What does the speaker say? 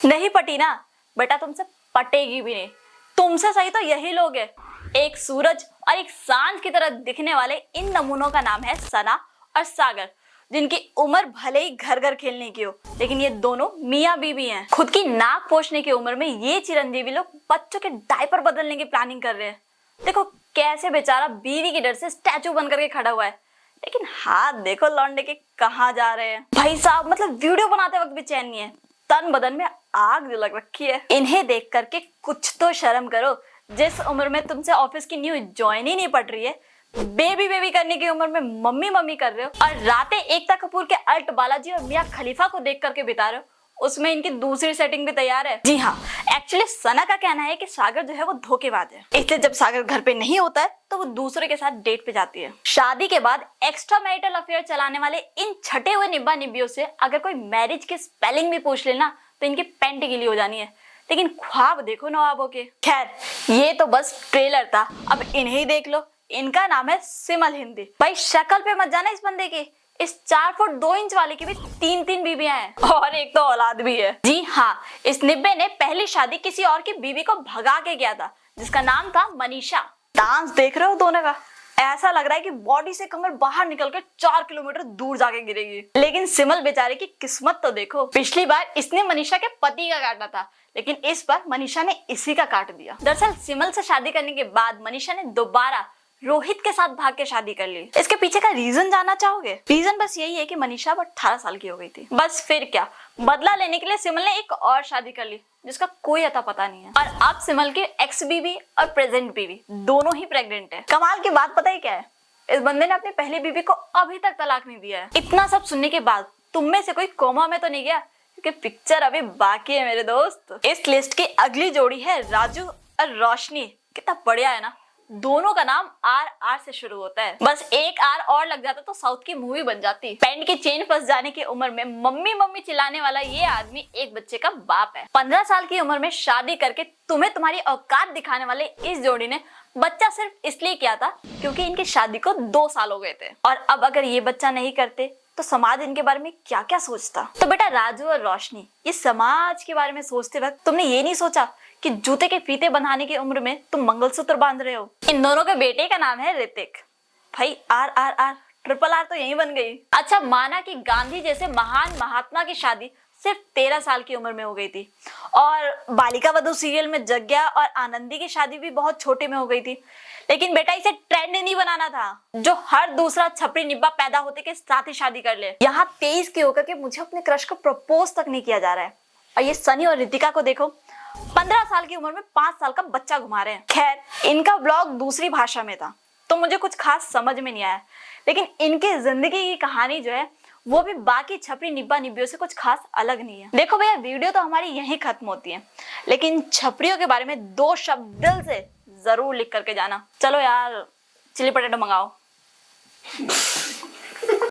नहीं पटी ना बेटा, तुमसे पटेगी भी नहीं। तुमसे सही तो यही लोग हैं, एक सूरज और एक सांझ की तरह दिखने वाले। इन नमूनों का नाम है सना और सागर, जिनकी उम्र भले ही घर घर खेलने की हो, लेकिन ये दोनों मियाँ बीवी हैं। खुद की नाक पोंछने की उम्र में ये चिरंजीवी लोग बच्चों के डायपर बदलने की प्लानिंग कर रहे हैं। देखो कैसे बेचारा बीवी के डर से स्टैचू बन करके खड़ा हुआ है, लेकिन हाथ देखो लौंडे के कहाँ जा रहे हैं। भाई साहब, मतलब वीडियो बनाते वक्त भी चैन नहीं है, तन बदन में आग लग रखी है। इन्हें देख करके कुछ तो शर्म करो। जिस उम्र में तुमसे ऑफिस की न्यू ज्वाइन ही नहीं पड़ रही है, बेबी बेबी करने की उम्र में मम्मी मम्मी कर रहे हो, और रातें एकता कपूर के अल्ट बालाजी और मियां खलीफा को देख करके बिता रहे हो। उसमें इनकी दूसरी सेटिंग भी तैयार है। जी हाँ, एक्चुअली सना का कहना है कि सागर जो है वो धोखेबाज है, इसलिए जब सागर घर पे नहीं होता है तो वो दूसरे के साथ डेट पे जाती है। शादी के बाद एक्स्ट्रा मैरिटल अफेयर चलाने वाले इन छठे हुए निब्बा निब्बियों से अगर कोई मैरिज की स्पेलिंग भी पूछ लेना तो इनकी पैंट गीली हो जानी है। लेकिन ख्वाब देखो नवाबों के। खैर, ये तो बस ट्रेलर था, अब इन्हें देख लो। इनका नाम है सिमल हिंदी। भाई शक्ल पे मत जाना इस बंदे की, इस 4 फुट 2 इंच वाले की भी 3-3 बीबियां हैं और एक तो औलाद भी है। जी हाँ, इस निब्बे ने पहली शादी किसी और की बीवी को भगा के किया था, जिसका नाम था मनीषा। डांस देख रहे हो दोनों का, ऐसा लग रहा है कि बॉडी से कमर बाहर निकल कर 4 किलोमीटर दूर जाके गिरेगी। लेकिन सिमल बेचारे की किस्मत तो देखो, पिछली बार इसने मनीषा के पति का काटा था, लेकिन इस बार मनीषा ने इसी का काट दिया। दरअसल सिमल से शादी करने के बाद मनीषा ने दोबारा रोहित के साथ भाग के शादी कर ली। इसके पीछे का रीजन जानना चाहोगे? रीजन बस यही है कि मनीषा अब 18 साल की हो गई थी। बस फिर क्या, बदला लेने के लिए सिमल ने एक और शादी कर ली, जिसका कोई अता पता नहीं है। और अब सिमल की एक्स बीवी और प्रेजेंट बीवी दोनों ही प्रेग्नेंट है। कमाल की बात पता ही क्या है? इस बंदे ने अपनी पहली बीवी को अभी तक तलाक नहीं दिया है। इतना सब सुनने के बाद तुम में से कोई कोमा में तो नहीं गया? क्योंकि पिक्चर अभी बाकी है मेरे दोस्त। इस लिस्ट की अगली जोड़ी है राजू और रोशनी। कितना बढ़िया है ना? दोनों का नाम RR से शुरू होता है। बस एक R और लग जाता तो साउथ की मूवी बन जाती। पैंट की चेन फंस जाने की उम्र में मम्मी मम्मी चिल्लाने वाला ये आदमी एक बच्चे का बाप है। 15 साल की उम्र में शादी करके तुम्हें तुम्हारी औकात दिखाने वाले इस जोड़ी ने बच्चा सिर्फ इसलिए किया था क्योंकि इनकी शादी को 2 साल हो गए थे। और अब अगर ये बच्चा नहीं करते तो समाज इनके बारे में क्या क्या सोचता। तो बेटा राजू और रोशनी, इस समाज के बारे में सोचते वक्त तुमने ये नहीं सोचा कि जूते के फीते बंधाने की उम्र में तुम मंगलसूत्र बांध रहे हो। इन दोनों के बेटे का नाम है ऋतिक। भाई RRR ट्रिपल R तो यही बन गई। अच्छा, माना कि गांधी जैसे महान महात्मा की शादी सिर्फ 13 साल की उम्र में हो गई थी, और बालिका वधू सीरियल में जग्या और आनंदी की शादी भी बहुत छोटे में हो गई थी। लेकिन बेटा इसे ट्रेंड नहीं बनाना था जो हर दूसरा छपरी निब्बा पैदा होते के साथ ही शादी कर ले। यहाँ 23 के होकर के मुझे अपने क्रश को प्रपोज तक नहीं किया जा रहा है, और ये सनी और रितिका को देखो, 15 साल की उम्र में 5 साल का बच्चा घुमा रहे हैं। खैर, इनका ब्लॉग दूसरी भाषा में था तो मुझे कुछ खास समझ में नहीं आया, लेकिन इनके जिंदगी की कहानी जो है वो भी बाकी छपरी निब्बा निब्बियों से कुछ खास अलग नहीं है। देखो भैया, वीडियो तो हमारी यहीं खत्म होती है, लेकिन छपरियों के बारे में 2 शब्द दिल से जरूर लिख करके जाना। चलो यार, चिली पटेटो मंगाओ।